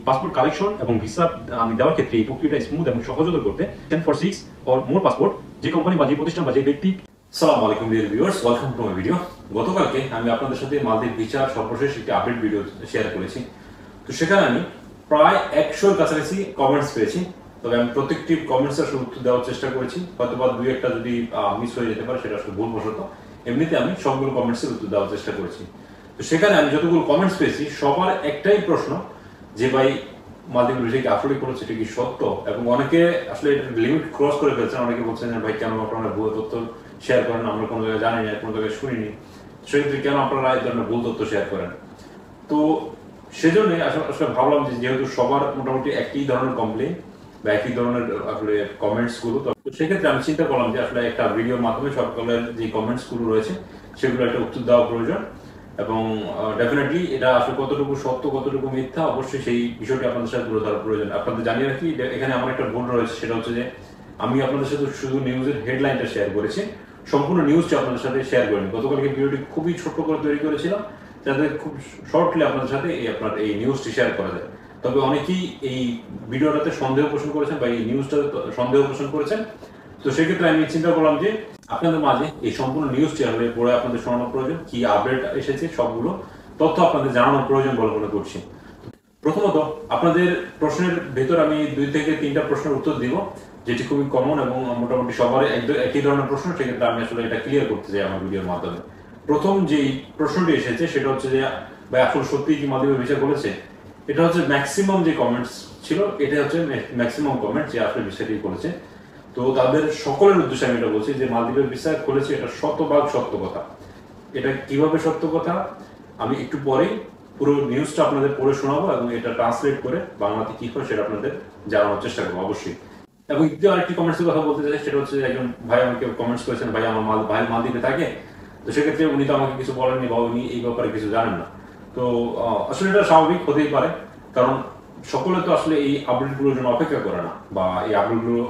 Passport collection এবং visa আমি দেওয়ার ক্ষেত্রে এই প্রক্রিয়াটা স্মুথ এবং সহজতর করতে 10 for 6 or more পাসপোর্ট যে কোম্পানি বা যে প্রতিষ্ঠান বা যে ব্যক্তি। আসসালামু আলাইকুম dear viewers, welcome to my video. গতকালকে আমি আপনাদের সাথে মালদ্বীপ ভিসার সর্বশেষ একটি আপডেট ভিডিও শেয়ার করেছি। তো সেখানে আমি প্রায় 100-এর কাছাকাছি কমেন্টস পেয়েছি। তবে আমি প্রত্যেকটি কমেন্টসের আসলে উত্তর দেওয়ার চেষ্টা করেছি। হয়তো বা দুই একটা যদি মিস হয়ে যেতে পারে, সেটা আসলে ভুলবশত। এমনিতে আমি সবগুলো কমেন্টসের উত্তর দেওয়ার চেষ্টা করেছি। তো সেখানে আমি যতগুলো কমেন্টস পেয়েছি সবার একটাই প্রশ্ন যে ভাই মালদ্বীপ ভিসা কি আসলে করেছে, এটা কি সত্য? এবং অনেকে আসলে লিমিট ক্রস করে ফেলছেন। অনেকে বলছেন ভাই কেন আপনারা ভুল তথ্য শেয়ার করেন, আমরা কোনো জায়গায় জানি না, কোনো জায়গায় শুনিনি, সেক্ষেত্রে কেন আপনারা এই ধরনের ভুল তথ্য শেয়ার করেন? তো সেজন্য আসলে ভাবলাম যে যেহেতু সবার মোটামুটি একই ধরনের কমপ্লেইন বা একই ধরনের আসলে কমেন্টস গুলো, তো সেক্ষেত্রে আমি চিন্তা করলাম যে আসলে একটা ভিডিওর মাধ্যমে সকলের যে কমেন্টস গুলো রয়েছে সেগুলো একটা উত্তর দেওয়া প্রয়োজন। এবং ডেফিনেটলি এটা আসলে কতটুকু সত্য কতটুকু মিথ্যা অবশ্যই সেই বিষয়টি আপনাদের সাথে তুলে ধরার প্রয়োজন। আপনাদের জানিয়ে রাখি এখানে আমার একটা ভুল রয়েছে, সেটা হচ্ছে যে আমি আপনাদের সাথে শুধু নিউজের হেডলাইনটা শেয়ার করেছি, সম্পূর্ণ নিউজটি আপনাদের সাথে শেয়ার করিনি। গতকালকে ভিডিওটি খুবই ছোট্ট করে তৈরি করেছিলাম যাতে খুব শর্টলি আপনাদের সাথে আপনার এই নিউজটি শেয়ার করা যায়। তবে অনেকেই এই ভিডিওটাতে সন্দেহ পোষণ করেছেন বা এই নিউজটাতে সন্দেহ পোষণ করেছেন। তো সেক্ষেত্রে আমি চিন্তা করলাম যে আপনাদের মাঝে এই সম্পূর্ণ নিউজটি আসলে পড়ে আপনাদের শোনানোর প্রয়োজন, কি আপডেট এসেছে সবগুলো তথ্য আপনাদের জানানোর প্রয়োজন বলে মনে করছি। প্রথমত আপনাদের প্রশ্নের ভেতর আমি 2 থেকে 3টা প্রশ্নের উত্তর দিব, যেটি খুবই কমন এবং মোটামুটি সবার একই ধরনের প্রশ্ন। সেক্ষেত্রে আমি আসলে এটা ক্লিয়ার করতে চাই আমার ভিডিওর মাধ্যমে। প্রথম যেই প্রশ্নটি এসেছে সেটা হচ্ছে যে ভাই আসলে সত্যি কি মালদ্বীপের ভিসা করেছে? এটা হচ্ছে ম্যাক্সিমাম যে কমেন্টস ছিল, এটা হচ্ছে ম্যাক্সিমাম কমেন্ট যে আসলে ভিসাটি করেছে। তো তাদের সকলের উদ্দেশ্যে আমি এটা বলছি যে মালদ্বীপের ভিসা করেছে, এটা শতভাগ সত্য কথা। এটা কিভাবে সত্য কথা আমি একটু পরেই পুরো নিউজটা আপনাদের পড়ে শোনাবো এবং এটা ট্রান্সলেট করে বাংলাতে কি হয় সেটা আপনাদের জানানোর চেষ্টা করবো অবশ্যই। এবং দ্বিতীয় আরেকটি কমেন্টসের কথা বলতে চাই, সেটা হচ্ছে একজন ভাই আমাকে কমেন্টস করেছেন, ভাই আমার ভাই মালদ্বীপে থাকে, তো সেক্ষেত্রে উনি তো আমাকে কিছু বলেননি বা উনি এই ব্যাপারে কিছু জানেন না। তো আসলে এটা স্বাভাবিক হতেই পারে, কারণ সকলে তো আসলে এই আপডেটগুলোর জন্য অপেক্ষা করে না, বা এই আপডেটগুলো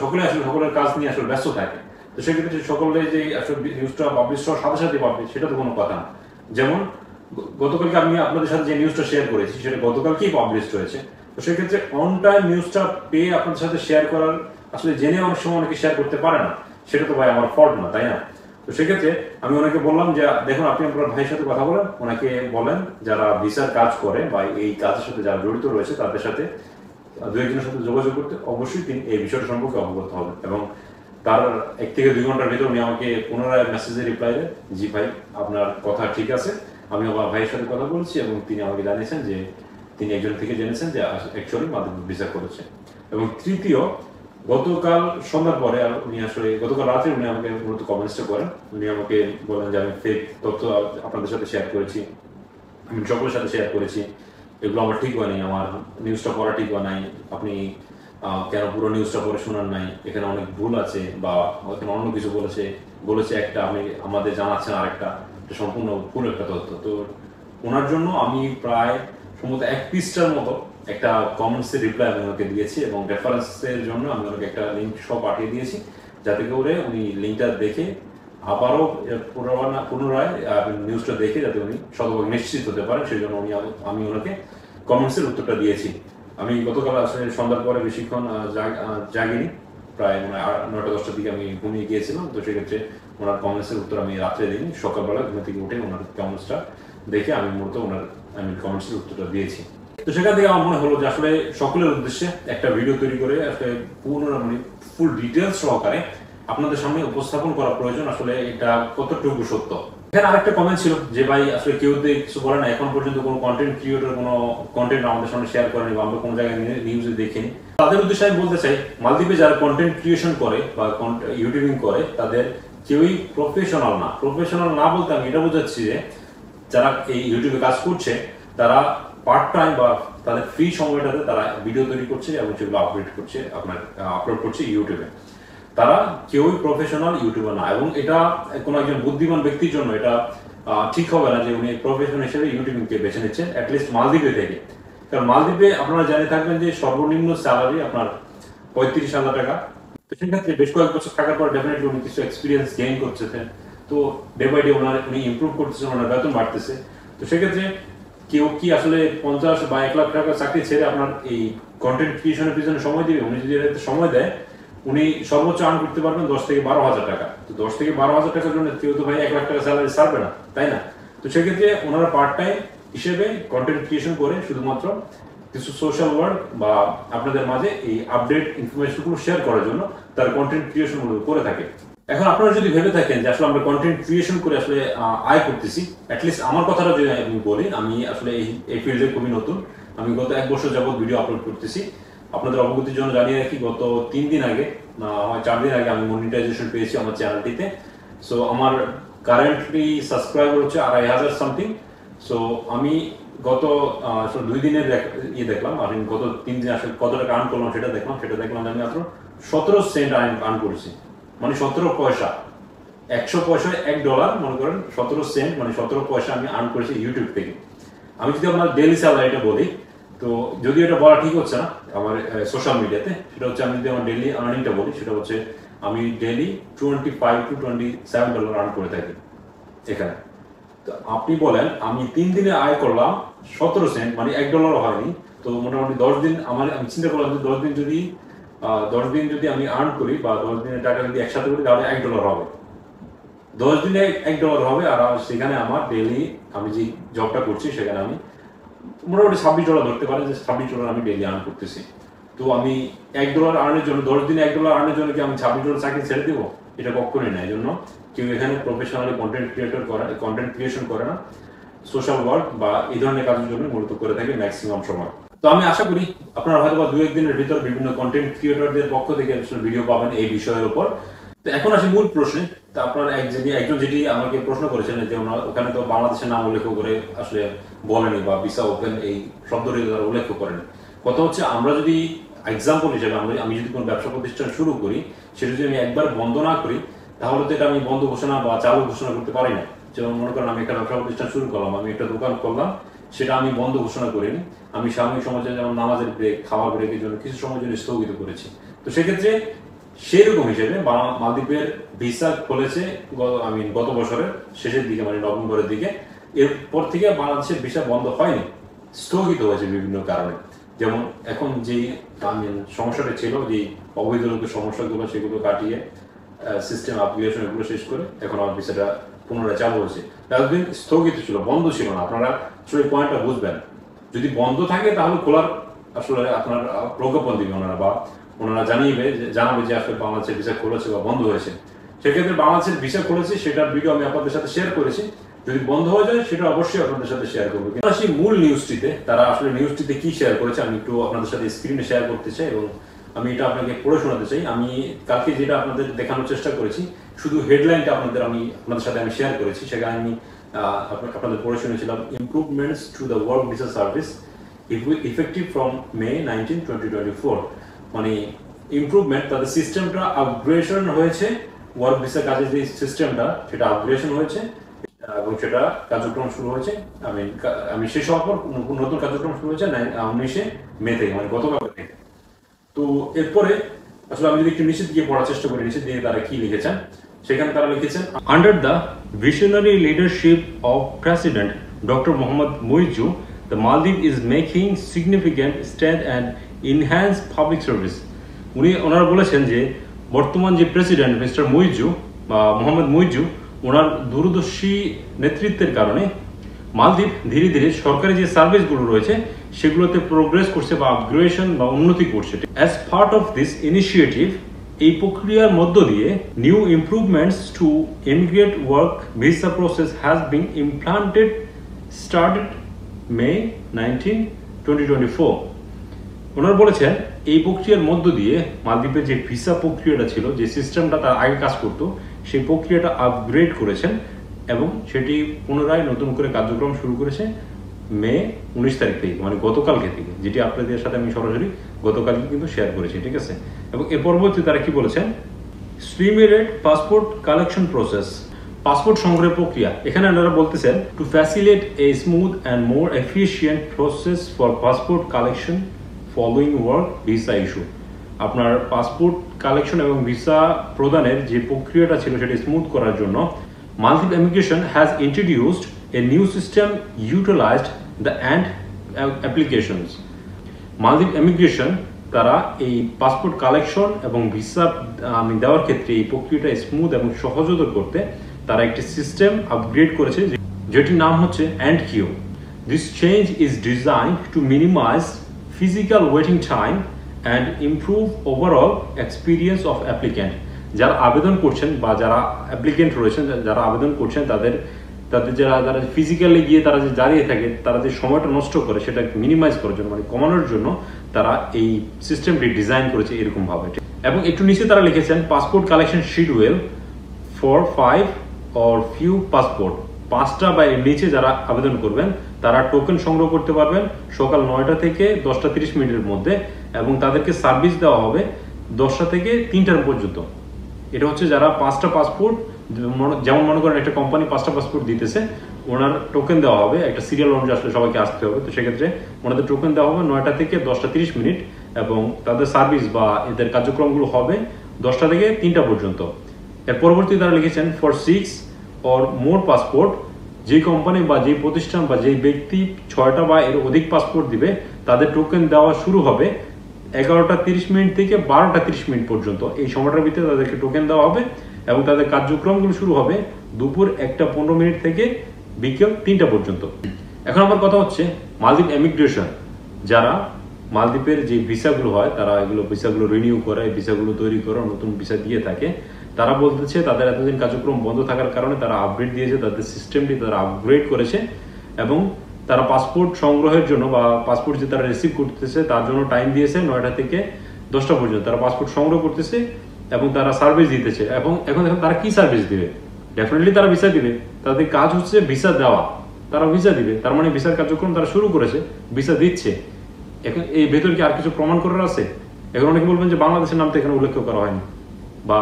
সকলে আসলে সকলের কাজ নিয়ে আসলে ব্যস্ত থাকে। তো সেক্ষেত্রে সকলে যে আসলে নিউজটা পাবলিশ হওয়ার সাথে সাথে পাবে সেটা তো কোনো কথা না। যেমন গতকালকে আমি আপনাদের সাথে যে নিউজটা শেয়ার করেছি সেটা গতকালকেই পাবলিশ হয়েছে। তো সেক্ষেত্রে অন টাইম নিউজটা পেয়ে আপনাদের সাথে শেয়ার করার আসলে জেনে অনেক সময় অনেকে শেয়ার করতে পারে না, সেটা তো ভাই আমার ফল্ট না, তাই না? তো সেক্ষেত্রে আমি ওনাকে বললাম যে দেখুন আপনি আপনার ভাইয়ের সাথে কথা বলেন, ওনাকে বলেন যারা ভিসার কাজ করে বা এই কাজের সাথে যারা জড়িত রয়েছে তাদের সাথে 2-1 জনের সাথে যোগাযোগ করতে। অবশ্যই তিনি এই বিষয়টা সম্পর্কে অবগত হবেন এবং তার 1 থেকে 2 ঘন্টার ভিতর উনি আমাকে পুনরায় মেসেজে রিপ্লাই দেন, জি ভাই আপনার কথা ঠিক আছে, আমি আমার ভাইয়ের সাথে কথা বলছি এবং তিনি আমাকে জানিয়েছেন যে তিনি একজন থেকে জেনেছেন যে অ্যাকচুয়ালি মাধ্যমিক ভিসা করেছে। এবং তৃতীয়, গতকাল সন্ধ্যার পরে আর উনি আসলে গতকাল রাতে উনি আমাকে মূলত কমেন্টসটা করেন। উনি আমাকে বলেন যে আমি ফেক তথ্য আপনাদের সাথে শেয়ার করেছি, আমি সকলের সাথে শেয়ার করেছি, এগুলো আমার ঠিক হয় নাই, আমার নিউজটা পড়া ঠিক হয় নাই, আপনি কেন পুরো নিউজটা পড়ে শোনার নাই, এখানে অনেক ভুল আছে বা এখানে অন্য কিছু বলেছে একটা, আপনি আমাদের জানাচ্ছেন আরেকটা, এটা সম্পূর্ণ ভুল একটা তথ্য। তো ওনার জন্য আমি প্রায় সম্ভবত 1 পৃষ্ঠার মতো একটা কমেন্টসের রিপ্লাই আমি ওনাকে দিয়েছি এবং রেফারেন্সের জন্য আমি ওনাকে একটা লিঙ্ক সহ পাঠিয়ে দিয়েছি, যাতে করে উনি লিঙ্কটা দেখে আবারও পুনরায় নিউজটা দেখে যাতে উনি শতভাগ নিশ্চিত হতে পারেন, সেই জন্য আমি ওনাকে কমেন্টসের উত্তরটা দিয়েছি। আমি গতকাল আসলে সন্ধ্যার পরে বেশিক্ষণ জাগিনি, প্রায় 9টা-10টার দিকে আমি ঘুমিয়ে গিয়েছিলাম। তো সেক্ষেত্রে ওনার কমেন্টসের উত্তর আমি রাত্রে দিইনি, সকালবেলা ঘুম থেকে উঠে ওনার কমেন্টসটা দেখে আমি মূলত আমি কমেন্টসের উত্তরটা দিয়েছি। তো সেখান থেকে আমার মনে হলো যে আসলে সকলের উদ্দেশ্যে একটা ভিডিও তৈরি করে আসলে ফুল ডিটেলস সহকারে আপনাদের সামনে উপস্থাপন করা প্রয়োজন, আসলে এটা কতটুকু সত্য। এখানে আরেকটা কমেন্ট ছিল যে ভাই আসলে কেউ কিছু বলে না, এখন পর্যন্ত কোনো কন্টেন্ট ক্রিয়েটর কোনো কন্টেন্ট আমাদের সামনে শেয়ার করেনি বা আমরা কোনো জায়গায় নিউজে দেখিনি। তাদের উদ্দেশ্যে আমি বলতে চাই, মালদ্বীপে যারা কন্টেন্ট ক্রিয়েশন করে বা ইউটিউবিং করে তাদের কেউই প্রফেশনাল না। প্রফেশনাল না বলতে আমি এটা বোঝাচ্ছি যে যারা এই ইউটিউবে কাজ করছে তারা পার্ট টাইম বা তাদের ফ্রি সময়টাতে তারা ভিডিও তৈরি করছে এবং সেগুলো আপলোড করছে ইউটিউবে। তারা কেউই প্রফেশনাল ইউটিউবার না এবং এটা কোনো একজন বুদ্ধিমান ব্যক্তির জন্য এটা ঠিক হবে না যে উনি প্রফেশন হিসেবে ইউটিউবকে বেছে নিচ্ছেন, অ্যাটলিস্ট মালদ্বীপে থেকে। কারণ মালদ্বীপে আপনারা জেনে থাকবেন যে সর্বনিম্ন স্যালারি আপনার 35,000 টাকা। তো সেক্ষেত্রে বেশ কয়েক বছর থাকার পর ডেফিনেটলি উনি কিছু এক্সপিরিয়েন্স গেইন করতেছেন, তো ডে বাই ডে উনি ইমপ্রুভ করতেছেন, ওনার বেতন বাড়তেছে। তো সেক্ষেত্রে কেউ কি আসলে 50 বা 1 লাখ টাকা চাকরি ছেড়ে আপনার এই কন্টেন্ট ক্রিয়েশনের পিছনে সময় দিবে? উনি যদি সময় দেয়, উনি সর্বোচ্চ আর্ন করতে পারবেন 10 থেকে 12,000 টাকা। তো 10 থেকে 12,000 টাকার জন্য কেউ তো ভাই 1 লাখ টাকা স্যালারি ছাড়বে না, তাই না? তো সেক্ষেত্রে ওনারা পার্ট টাইম হিসেবে কন্টেন্ট ক্রিয়েশন করে শুধুমাত্র কিছু সোশ্যাল ওয়ার্ক বা আপনাদের মাঝে এই আপডেট ইনফরমেশনগুলো শেয়ার করার জন্য তার কন্টেন্ট ক্রিয়েশনগুলো করে থাকে। এখন আপনারা যদি ভেবে থাকেন যে আসলে আমরা কন্টেন্ট ক্রিয়েশন করে আসলে আয় করতেছি, অ্যাটলিস্ট আমার কথাটা যদি আমি বলি, আমি আসলে এই ফিল্ডে খুবই নতুন। আমি গত 1 বছর যাবত ভিডিও আপলোড করতেছি। আপনাদের অবগতির জন্য জানিয়ে রাখি, গত 3 দিন আগে 4 দিন আগে আমি মনিটাইজেশন পেয়েছি আমার চ্যানেলটিতে। সো আমার কারেন্টলি সাবস্ক্রাইবার হচ্ছে 2,500 সামথিং। সো আমি গত 2 দিনের দেখলাম, আর গত 3 দিন আসলে কত টাকা আর্ন করলাম সেটা দেখলাম আমি মাত্র 17 সেন্ট আর্ন করেছি, মানে 17 পয়সা। 100 পয়সায় $1, মনে করেন 17 সেন্ট মানে 17 পয়সা আমি আর্ন করেছি ইউটিউব থেকে। আমি যদি আপনার ডেইলি স্যালারিটা বলি, তো যদিও এটা বলা ঠিক হচ্ছে না আমার সোশ্যাল মিডিয়াতে, সেটা হচ্ছে আমি যদি আমার ডেইলি আর্নিংটা বলি, সেটা হচ্ছে আমি ডেইলি $25 to $27 আর্ন করে থাকি এখানে। তো আপনি বলেন আমি 3 দিনে আয় করলাম 17 সেন্ট, মানে $1 হয়নি। তো মোটামুটি 10 দিন আমি চিন্তা করলাম যে 10 দিন যদি আমি আর্ন করি বা 10 দিনের টাকা যদি একসাথে করি, তাহলে $1 হবে। 10 দিনে $1 হবে। আর সেখানে আমার ডেইলি আমি যে জবটা করছি সেখানে আমি মোটামুটি $26 ধরতে পারেন যে $26 আমি ডেইলি আর্ন করতেছি। তো আমি $1 আর্নের জন্য, 10 দিনে $1 আর্নের জন্য কি আমি $26 চাকরি ছেড়ে দেবো? এটা কখনোই না। এই জন্য কেউ এখানে প্রফেশনালি কন্টেন্ট ক্রিয়েশন করে না, সোশ্যাল ওয়ার্ক বা এই ধরনের কাজের জন্য মূলত করে থাকে ম্যাক্সিমাম সময়। তো আমি আশা করি আপনারা হয়তো বা 2-1 দিনের ভিতর বিভিন্ন কন্টেন্ট ক্রিয়েটরদের পক্ষ থেকে ভিডিও পাবেন এই বিষয়ের উপর। তো এখন আসি মূল প্রশ্নে। তো আপনারা একজন যেটি আমাকে প্রশ্ন করেছেন যে ওখানে তো বাংলাদেশের নাম উল্লেখ করে আসলে বলেনি বা ভিসা ওপেন এই শব্দটি তারা উল্লেখ করেন। কথা হচ্ছে, আমরা যদি এক্সাম্পল হিসেবে আমি যদি কোনো ব্যবসা প্রতিষ্ঠান শুরু করি, সেটা যদি আমি একবার বন্ধ না করি, তাহলে তো এটা আমি বন্ধ ঘোষণা বা চালু ঘোষণা করতে পারি না। যেমন মনে করেন আমি একটা ব্যবসা প্রতিষ্ঠান শুরু করলাম, আমি একটা দোকান করলাম, সেটা আমি বন্ধ ঘোষণা করিনি। আমি সাময়িক সমাজে যেমন নামাজের ব্রেক, খাওয়ার ব্রেকের জন্য কিছু সময়ের জন্য স্থগিত করেছি। তো সেক্ষেত্রে সেরকম হিসেবে মালদ্বীপের ভিসা খুলেছে গত বছরের শেষের দিকে, মানে নভেম্বরের দিকে। এরপর থেকে বাংলাদেশের ভিসা বন্ধ হয়নি, স্থগিত হয়েছে বিভিন্ন কারণে। যেমন এখন যে সমস্যাটা ছিল, যে অবৈধ লোকের সমস্যাগুলো, সেগুলো কাটিয়ে সিস্টেম আপগ্রেডেশন এগুলো শেষ করে এখন আমার ভিসাটা পুনরায় চালু হয়েছে। এতদিন স্থগিত ছিল, বন্ধ ছিল না। আপনারা আসলে পয়েন্টটা বুঝবেন, যদি বন্ধ থাকে তাহলে খোলার আসলে আপনার প্রজ্ঞাপন দিবে ওনারা, বা ওনারা জানাবে যে আসলে বাংলাদেশের ভিসা খুলেছে বা বন্ধ হয়েছে। সেক্ষেত্রে বাংলাদেশের ভিসা খুলেছে সেটার ভিডিও আমি আপনাদের সাথে শেয়ার করেছি। যদি বন্ধ হয়ে যায় সেটা অবশ্যই আপনাদের সাথে শেয়ার করবো। কিন্তু সেই মূল নিউজটিতে, তারা আসলে নিউজটিতে কি শেয়ার করেছে আমি একটু আপনাদের সাথে স্ক্রিনে শেয়ার করতে চাই এবং আমি এটা আপনাকে পড়ে শোনাতে চাই। আমি কালকে যেটা আপনাদের দেখানোর চেষ্টা করেছি, শুধু হেডলাইনটা আপনাদের সাথে আমি শেয়ার করেছি। সেখানে আমি আপনাদের পড়ে শুনেছিলাম, improvements to the work visa service effective from May 19, 2024। মানে ইমপ্রুভমেন্ট, তাদের সিস্টেমটা আপগ্রেডেশন হয়েছে। ওয়ার্ক ভিসা কাজের যে সিস্টেমটা, সেটা আপগ্রেডেশন হয়েছে এবং সেটা কার্যক্রম শুরু হয়েছে। আমি শেষ হওয়ার পর নতুন কার্যক্রম শুরু হয়েছে 19 মে থেকে, মানে গতকাল থেকে। তো এরপরে আসলে আমি যদি একটু নিচের দিকে পড়ার চেষ্টা করি, নিচের দিকে তারা কি লিখেছেন, সেখানে তারা লিখেছেন, under the visionary leadership of President Dr. Mohammad Muizzu, the Maldives is making significant stand and enhance public service. ওনারা বলেছেন যে বর্তমান যে প্রেসিডেন্ট মিস্টার মুইজ্জু বা মোহাম্মদ মুইজ্জু, ওনার দূরদর্শী নেতৃত্বের কারণে মালদ্বীপ ধীরে ধীরে সরকারি যে সার্ভিসগুলো রয়েছে সেগুলোতে প্রোগ্রেস করছে বা আপগ্রেডেশন বা উন্নতি করছে। As part of this initiative, এই প্রক্রিয়ার মধ্য দিয়ে new improvements to immigrate work visa process has been implanted started May 19, 2024। ওনারা বলেছেন এই প্রক্রিয়ার মধ্য দিয়ে মালদ্বীপের যে ভিসা প্রক্রিয়াটা ছিল, যে সিস্টেমটা তার আগে কাজ করতো, সেই প্রক্রিয়াটা আপগ্রেড করেছেন এবং সেটি পুনরায় নতুন করে কার্যক্রম শুরু করেছে May 19 তারিখ থেকে, মানে গতকালকে থেকে, যেটি আপনাদের সাথে আমি সরাসরি গতকালকে কিন্তু শেয়ার করেছি, ঠিক আছে। এবং এর পরবর্তী তারা কি বলেছেন, স্ট্রিমলাইনেড পাসপোর্ট কালেকশন প্রসেস, পাসপোর্ট সংগ্রহের প্রক্রিয়া। এখানে ওনারা বলতেছেন, two facilitate A smooth and more efficient process for passport collection following work visa issue. আপনার পাসপোর্ট কালেকশন এবং ভিসা প্রদানের যে প্রক্রিয়াটা ছিল সেটা স্মুথ করার জন্য Maldives Immigration has introduced a new system utilized the and applications. মালদ্বীপ ইমিগ্রেশন তারা এই পাসপোর্ট কালেকশন এবং ভিসা দেওয়ার ক্ষেত্রে এই প্রক্রিয়াটা স্মুথ এবং সহজতর করতে তারা একটি সিস্টেম আপগ্রেড করেছে, যেটির নাম হচ্ছে and queue. This change is designed to minimize physical waiting time and improve overall experience of applicant. যারা আবেদন করছেন বা যারা অ্যাপ্লিকেন্ট রয়েছেন, যারা আবেদন করছেন, তাদের যারা ফিজিক্যালি গিয়ে তারা যে দাঁড়িয়ে থাকে, তারা যে সময়টা নষ্ট করে সেটা মিনিমাইজ করার জন্য, মানে কমানোর জন্য তারা এই সিস্টেমটি ডিজাইন করেছে এরকম ভাবে। এবং একটু নিচে তারা লিখেছেন passport collection schedule for 5 or few passport. 5টা বা এর নিচে যারা আবেদন করবেন তারা টোকেন সংগ্রহ করতে পারবেন সকাল 9টা থেকে 10টা 30 মিনিটের মধ্যে, এবং তাদেরকে সার্ভিস দেওয়া হবে 10টা থেকে 3টার পর্যন্ত। এটা হচ্ছে যারা 5টা পাসপোর্ট, যেমন মনে করেন একটা কোম্পানি 5টা পাসপোর্ট দিতেছে, ওনার টোকেন দেওয়া হবে একটা সিরিয়াল অনুযায়ী, আসলে সবাইকে আসতে হবে, তো সেক্ষেত্রে ওনাদের টোকেন দেওয়া হবে 9টা থেকে 10টা 30 মিনিট, এবং তাদের সার্ভিস বা এদের কার্যক্রমগুলো হবে 10টা থেকে 3টা পর্যন্ত। এর পরবর্তী তারা লিখেছেন ফর 6 or more পাসপোর্ট, যে কোম্পানি বা যে প্রতিষ্ঠান বা যে ব্যক্তি 6টা বা এর অধিক পাসপোর্ট দিবে তাদের টোকেন দেওয়া শুরু হবে 11টা 30 মিনিট থেকে 12টা 30 মিনিট পর্যন্ত। এই সময়টার ভিতরে তাদেরকে টোকেন দেওয়া হবে এবং তাদের কার্যক্রমগুলো শুরু হবে দুপুর 1টা 15 মিনিট থেকে বিকেল 3টা পর্যন্ত। এখন আমার কথা হচ্ছে মালদ্বীপ ইমিগ্রেশন যারা মালদ্বীপের যে ভিসাগুলো হয়, তারা এগুলো ভিসাগুলো রিনিউ করে, ভিসাগুলো তৈরি করে নতুন ভিসা দিয়ে থাকে, তারা বলতেছে তাদের এতদিন কার্যক্রম বন্ধ থাকার কারণে তারা আপডেট দিয়েছে, তাদের সিস্টেমটি তারা আপগ্রেড করেছে, এবং তারা পাসপোর্ট সংগ্রহের জন্য বা পাসপোর্ট যে তারা রিসিভ করতেছে তার জন্য টাইম দিয়েছে 9টা থেকে 10টা পর্যন্ত। তারা পাসপোর্ট সংগ্রহ করতেছে এবং তারা সার্ভিস দিতেছে। এবং এখন দেখুন তারা কি সার্ভিস দিবে, ডেফিনেটলি তারা ভিসা দিবে, তাদের কাজ হচ্ছে ভিসা দেওয়া, তারা ভিসা দিবে, তার মানে ভিসার কার্যক্রম তারা শুরু করেছে, ভিসা দিচ্ছে। এখন এই ভেতর কি আর কিছু প্রমাণ করার আছে? এখন অনেকে বলবেন যে বাংলাদেশের নাম তো এখানে উল্লেখ করা হয়নি, বা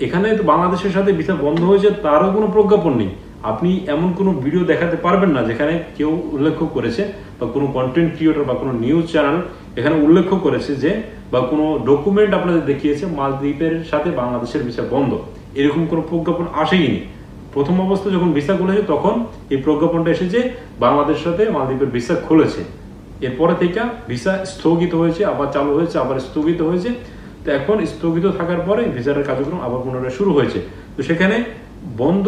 এখানে তো বাংলাদেশের সাথে ভিসা বন্ধ হয়েছে তারও কোনো প্রজ্ঞাপন নেই। আপনি এমন কোনো ভিডিও দেখাতে পারবেন না যেখানে কেউ উল্লেখ করেছে, বা কোনো কন্টেন্ট ক্রিয়েটর বা কোনো নিউজ চ্যানেল এখানে উল্লেখ করেছে যে, বা কোনো ডকুমেন্ট আপনাদের দেখিয়েছে মালদ্বীপের সাথে বাংলাদেশের ভিসা বন্ধ, এরকম কোনো প্রজ্ঞাপন আসেনি। প্রথম অবস্থা যখন ভিসা খুলেছে তখন এই প্রজ্ঞাপনটা এসেছে বাংলাদেশের সাথে মালদ্বীপের ভিসা খুলেছে, এরপরে থেকে ভিসা স্থগিত হয়েছে, আবার চালু হয়েছে, আবার স্থগিত হয়েছে। তো এখন স্থগিত থাকার পরে ভিসার কার্যক্রম আবার পুনরায় শুরু হয়েছে। তো সেখানে বন্ধ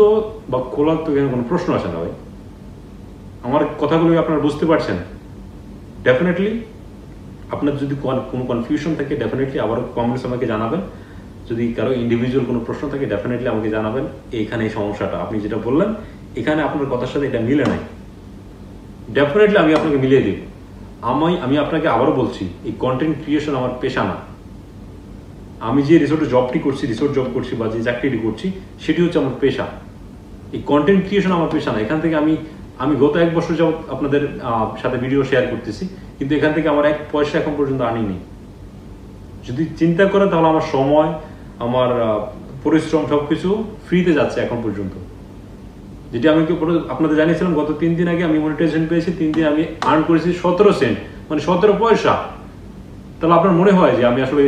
বা খোলার তো এখানে কোনো প্রশ্ন আসে না ভাই। আমার কথাগুলো আপনারা বুঝতে পারছেন? ডেফিনেটলি আপনার যদি কোনো কনফিউশন থাকে ডেফিনেটলি আবার কমেন্টস আমাকে জানাবেন। যদি কারো ইন্ডিভিজুয়াল কোনো প্রশ্ন থাকে ডেফিনেটলি আমাকে জানাবেন। এইখানে এই সমস্যাটা আপনি যেটা বললেন এখানে আপনার কথার সাথে এটা মিলে নাই, ডেফিনেটলি আমি আপনাকে মিলিয়ে দিব। আমি আপনাকে আবারও বলছি, এই কন্টেন্ট ক্রিয়েশন আমার পেশা না। আমি যে রিসোর্ট জব করছি বা যে চাকরিটি করছি সেটি হচ্ছে আমার পেশা। এই কন্টেন্ট ক্রিয়েশন আমার পেশা না। এখান থেকে আমি গত 1 বছর যাবত আপনাদের সাথে ভিডিও শেয়ার করতেছি, কিন্তু এখান থেকে আমার 1 পয়সা এখন পর্যন্ত আনিনি। যদি চিন্তা করেন তাহলে আমার সময়, আমার পরিশ্রম সবকিছু ফ্রিতে যাচ্ছে এখন পর্যন্ত। যেটি আমি আপনাদের জানিয়েছিলাম গত 3 দিন আগে আমি মনিটাইজেশন পেয়েছি, 3 দিন আমি আর্ন করেছি 17 সেন্ট, মানে 17 পয়সা। তাহলে আপনার মনে হয় যে আমি আসলে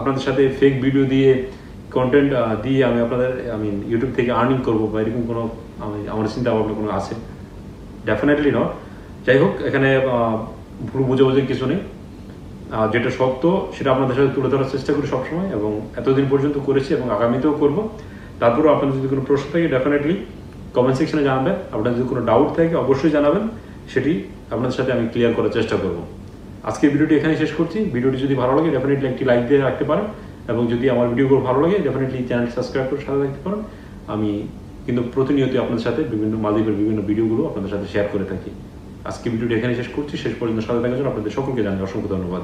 আপনাদের সাথে ফেক ভিডিও দিয়ে কন্টেন্ট দিয়ে আমি ইউটিউব থেকে আর্নিং করবো বা এরকম কোনো আমার চিন্তা ভাবনা কোনো আছে? Definitely not. যাই হোক, এখানে ভুল বুঝাবুঝির কিছু নেই। যেটা সত্য সেটা আপনাদের সাথে তুলে ধরার চেষ্টা করি সবসময়, এবং এতদিন পর্যন্ত করেছি এবং আগামীতেও করবো। তারপরেও আপনাদের যদি কোনো প্রশ্ন থাকে ডেফিনেটলি কমেন্ট সেকশনে জানাবেন। আপনাদের যদি কোনো ডাউট থাকে অবশ্যই জানাবেন, সেটি আপনাদের সাথে আমি ক্লিয়ার করার চেষ্টা করবো। আজকে ভিডিওটি এখানে শেষ করছি। ভিডিওটি যদি ভালো লাগে ডেফিনেটলি একটি লাইক দিয়ে রাখতে পারেন, এবং যদি আমার ভিডিওগুলো ভালো লাগে ডেফিনেটলি চ্যানেল সাবস্ক্রাইব করে সাথে রাখতে পারেন। আমি কিন্তু প্রতিনিয়ত আপনাদের সাথে মালদ্বীপের বিভিন্ন ভিডিওগুলো আপনাদের সাথে শেয়ার করে থাকি। আজকে ভিডিওটি এখানে শেষ করছি। শেষ পর্যন্ত সাথে থাকার জন্য আপনাদের সকলকে জানাই অসংখ্য ধন্যবাদ।